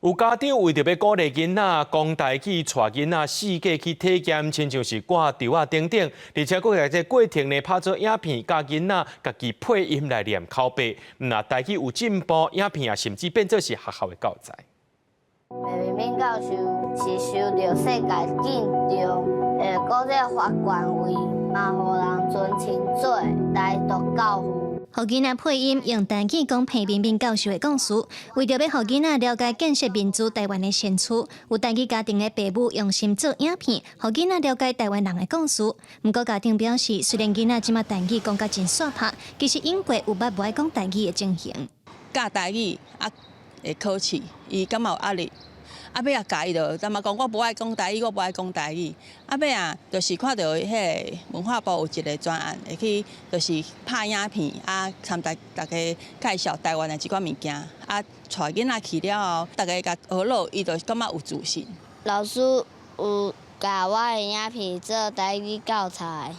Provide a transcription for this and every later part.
有家长为着要鼓励囡仔讲台语，带囡仔四界去体验，亲像是挂吊啊等等，而且佫在这过程呢拍做影片，教囡仔家己配音来练口碑。那台语有进步，影片也甚至变做是学校的教材。明明教授是受到世界敬重，国际法官位，嘛互人尊称做台独教父。互囡仔配音用台语讲彭明明教授的故事，为着要互囡仔了解建设民主台湾的先驱，有台语家庭的父母用心做影片，互囡仔了解台湾人的故事。不过家庭表示，虽然囡仔即马台语讲甲真煞拍，其实因过有捌不爱讲台语的情形。教台语会考试，伊感觉有压力。要教伊就怎么讲？我不爱讲台语，我不爱讲台语。就是看到迄文化部有一个专案，会去就是拍影片，参大家介绍台湾的一款物件，带囡仔去了后，大家甲学落，伊就感觉有自信。老师有教我的影片做台语教材。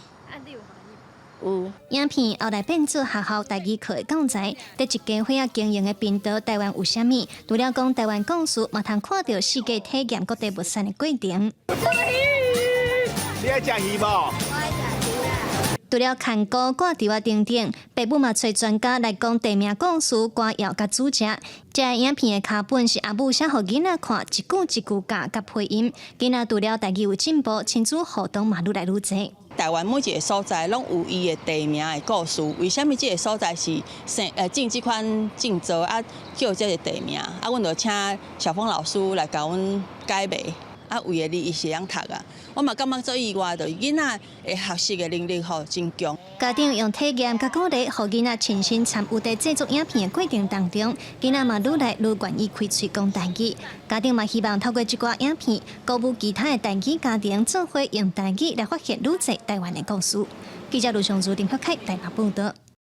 影片后来变做学校台语课的教材，在一家伙仔经营的频道台湾有啥物？除了讲台湾故事，嘛通看到世界体验各地物产的过程。你爱食鱼无？我爱食鱼啊！除了看歌、挂吊啊等等，父母嘛找专家来讲地名故事、歌谣甲主食。这影片的卡本是阿母写互囡仔看，一句一句教甲配音。囡仔除了台语有进步，亲子互动嘛愈来愈侪。台湾每一个所在拢有伊的地名的故事，为什么这个所在是种这款种植叫这个地名？阮就请小峰老师来教阮解密。为了你，伊是通读啊。我嘛感觉做意外，就是囡仔的学习的能力真强。家长用体验甲鼓励，互囡仔亲身参与在制作影片的过程当中，囡仔嘛愈来愈愿意开嘴讲台语。家长嘛希望透过这寡影片，鼓舞其他的台语家庭做伙用台语来发现愈侪台湾的故事。记者卢尚珠、林福凯台北报道。